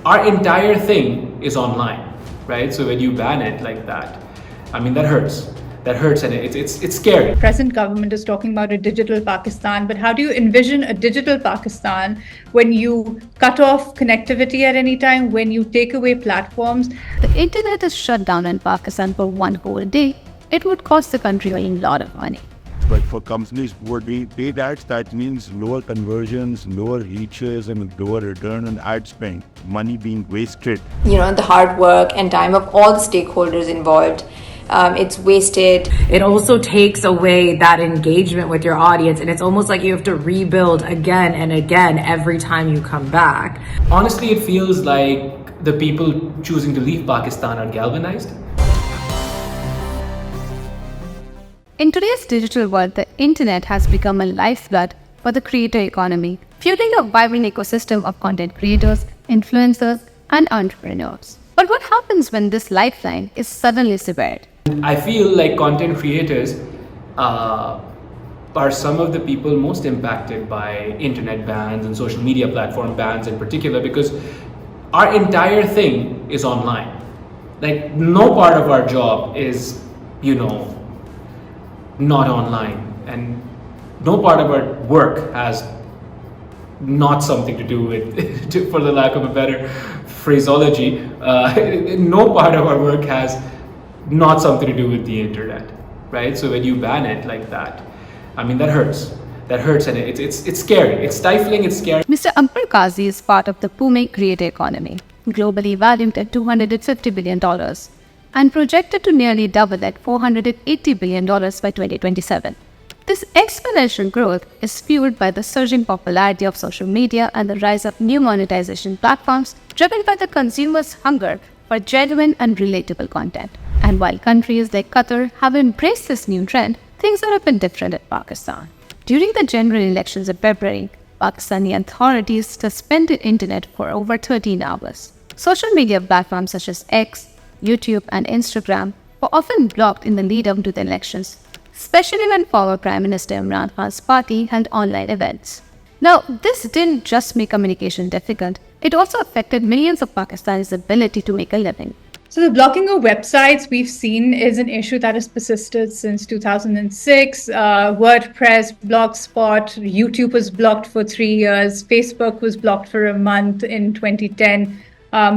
our entire thing is online, right? So when you ban it like that, I mean, that hurts. That hurts, and it's scary. Present government is talking about a digital Pakistan, but how do you envision a digital Pakistan when you cut off connectivity at any time, when you take away platforms? The internet is shut down in Pakistan for one whole day. It would cost the country a lot of money. But for companies who would be paid ads, that means lower conversions, lower reaches, and lower return on ad spend, money being wasted. The hard work and time of all the stakeholders involved. It's wasted. It also takes away that engagement with your audience, and it's almost like you have to rebuild again and again every time you come back. Honestly, it feels like the people choosing to leave Pakistan are galvanized. In today's digital world, the internet has become a lifeblood for the creator economy, fueling a vibrant ecosystem of content creators, influencers, and entrepreneurs. But what happens when this lifeline is suddenly severed? I feel like content creators are some of the people most impacted by internet bans and social media platform bans in particular, because our entire thing is online. Like, no part of our job is, not online, and no part of our work has not something to do with, for the lack of a better phraseology, no part of our work has not something to do with the internet, right? So when you ban it like that, I mean, that hurts. That hurts, and it's scary. It's stifling, it's scary. Mr. Ampar Qazi is part of the booming creator economy, globally valued at $250 billion and projected to nearly double at $480 billion by 2027. This exponential growth is fueled by the surging popularity of social media and the rise of new monetization platforms driven by the consumer's hunger for genuine and relatable content. And while countries like Qatar have embraced this new trend, things are a bit different in Pakistan. During the general elections in February, Pakistani authorities suspended the internet for over 13 hours. Social media platforms such as X, YouTube, and Instagram were often blocked in the lead-up to the elections, especially when former Prime Minister Imran Khan's party held online events. Now, this didn't just make communication difficult, it also affected millions of Pakistanis' ability to make a living. So the blocking of websites we've seen is an issue that has persisted since 2006. WordPress, Blogspot, YouTube was blocked for 3 years. Facebook was blocked for a month in 2010.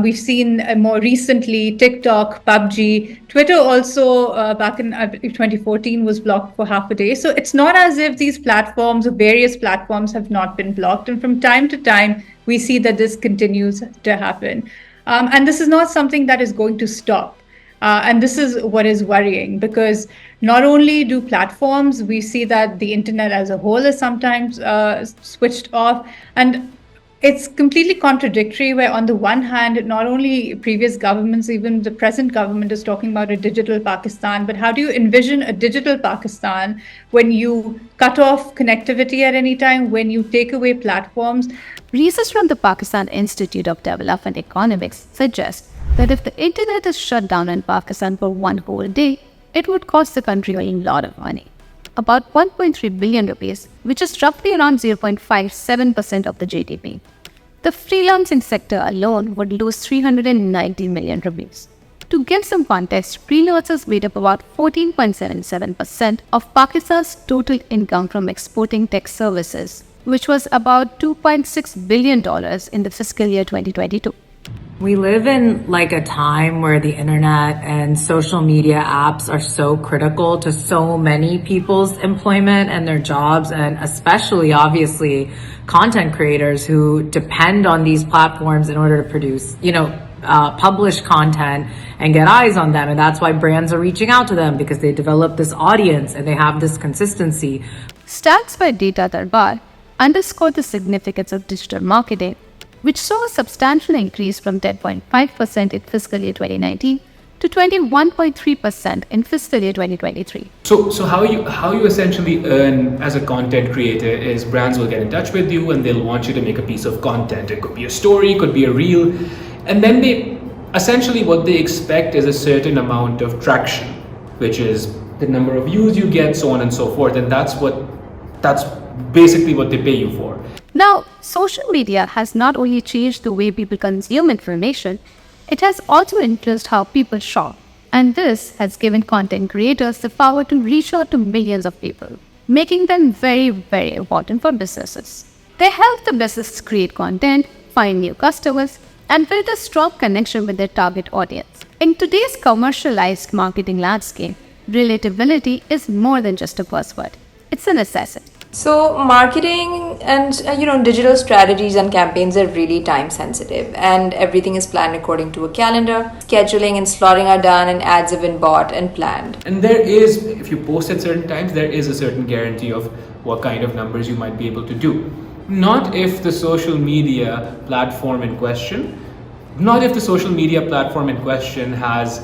We've seen more recently TikTok, PUBG, Twitter also back in 2014 was blocked for half a day. So it's not as if these platforms or various platforms have not been blocked. And from time to time, we see that this continues to happen. And this is not something that is going to stop. And this is what is worrying, because not only do platforms, we see that the internet as a whole is sometimes switched off. And it's completely contradictory, where on the one hand, not only previous governments, even the present government is talking about a digital Pakistan, but how do you envision a digital Pakistan when you cut off connectivity at any time, when you take away platforms? Research from the Pakistan Institute of Development Economics suggests that if the internet is shut down in Pakistan for one whole day, it would cost the country a lot of money. About 1.3 billion rupees, which is roughly around 0.57% of the GDP. The freelancing sector alone would lose 390 million rupees. To give some context, freelancers made up about 14.77% of Pakistan's total income from exporting tech services, which was about $2.6 billion in the fiscal year 2022. We live in like a time where the internet and social media apps are so critical to so many people's employment and their jobs, and especially obviously content creators who depend on these platforms in order to produce, publish content and get eyes on them. And that's why brands are reaching out to them, because they develop this audience and they have this consistency. Stats by Data Darbar underscore the significance of digital marketing, which saw a substantial increase from 10.5% in fiscal year 2019 to 21.3% in fiscal year 2023. So how you essentially earn as a content creator is brands will get in touch with you and they'll want you to make a piece of content. It could be a story, it could be a reel, and then they essentially what they expect is a certain amount of traction, which is the number of views you get, so on and so forth, and that's basically what they pay you for. Now, social media has not only changed the way people consume information, it has also influenced how people shop. And this has given content creators the power to reach out to millions of people, making them very, very important for businesses. They help the businesses create content, find new customers, and build a strong connection with their target audience. In today's commercialized marketing landscape, relatability is more than just a buzzword. It's a necessity. So marketing and digital strategies and campaigns are really time sensitive, and everything is planned according to a calendar. Scheduling and slotting are done, and ads have been bought and planned. And there is, if you post at certain times, there is a certain guarantee of what kind of numbers you might be able to do. Not if the social media platform in question has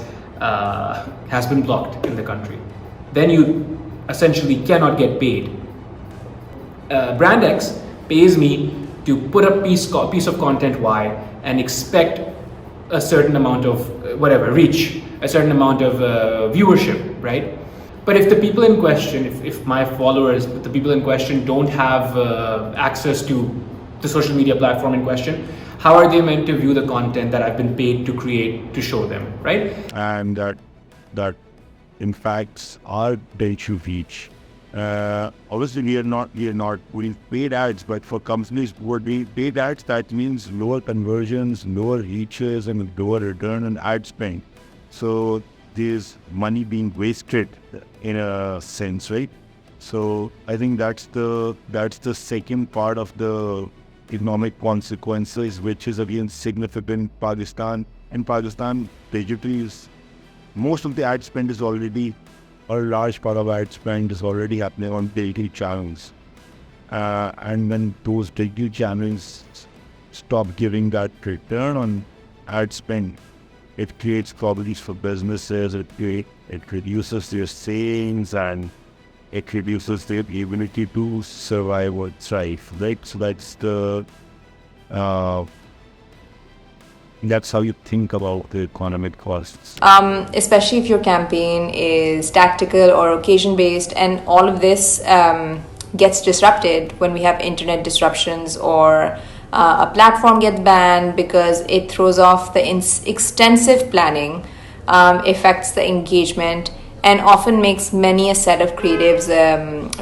been blocked in the country. Then you essentially cannot get paid. Brand X pays me to put a piece of content Y and expect a certain amount of reach, a certain amount of viewership, right? But if the people in question, if my followers, the people in question don't have access to the social media platform in question, how are they meant to view the content that I've been paid to create to show them, right? And that impacts our digital reach. Obviously, we are not doing paid ads, but for companies who are doing paid ads, that means lower conversions, lower reaches, and lower return on ad spend. So there's money being wasted in a sense, right? So I think that's the second part of the economic consequences, which is again significant. Pakistan digitally is most of the ad spend is already, or a large part of ad spend is already happening on digital channels. And when those digital channels stop giving that return on ad spend, it creates problems for businesses, it reduces their sales, and it reduces their ability to survive or thrive, right? So that's how you think about the economic costs. Especially if your campaign is tactical or occasion based, and all of this gets disrupted when we have internet disruptions, or a platform gets banned because it throws off the extensive planning, affects the engagement, and often makes many a set of creatives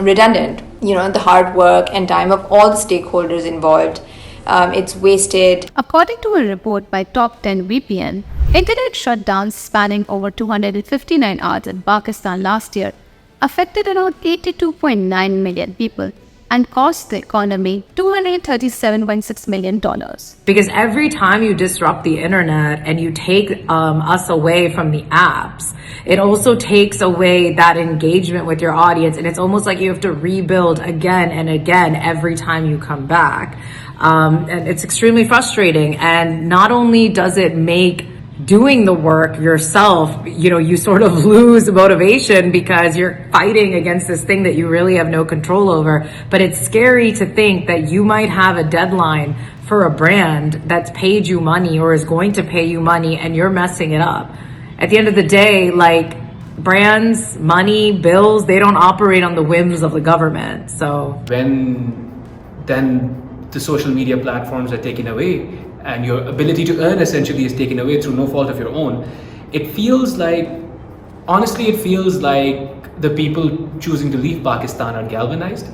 redundant. The hard work and time of all the stakeholders involved, it's wasted. According to a report by Top 10 VPN, internet shutdowns spanning over 259 hours in Pakistan last year affected around 82.9 million people and cost the economy $237.6 million. Because every time you disrupt the internet and you take us away from the apps, it also takes away that engagement with your audience. And it's almost like you have to rebuild again and again every time you come back. And it's extremely frustrating. And not only does it make doing the work yourself, you sort of lose motivation because you're fighting against this thing that you really have no control over. But it's scary to think that you might have a deadline for a brand that's paid you money or is going to pay you money, and you're messing it up. At the end of the day, brands, money, bills, they don't operate on the whims of the government. So when then the social media platforms are taken away, and your ability to earn essentially is taken away through no fault of your own, it feels like the people choosing to leave Pakistan are galvanized,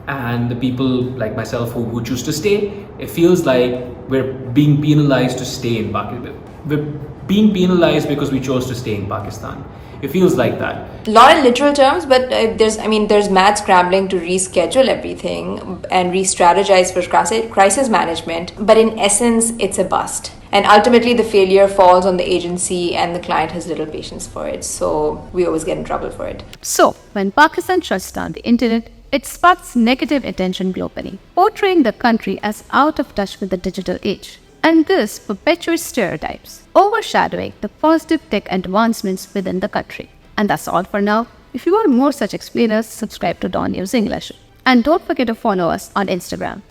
and the people like myself who choose to stay, it feels like we're being penalized to stay in Pakistan. We're being penalized because we chose to stay in Pakistan. It feels like that. A lot of literal terms, but there's mad scrambling to reschedule everything and re-strategize for crisis management. But in essence, it's a bust. And ultimately, the failure falls on the agency, and the client has little patience for it. So we always get in trouble for it. So when Pakistan shuts down the internet, it sparks negative attention globally, portraying the country as out of touch with the digital age. And this perpetuates stereotypes, overshadowing the positive tech advancements within the country. And that's all for now. If you want more such explainers, subscribe to DawnNews English. And don't forget to follow us on Instagram.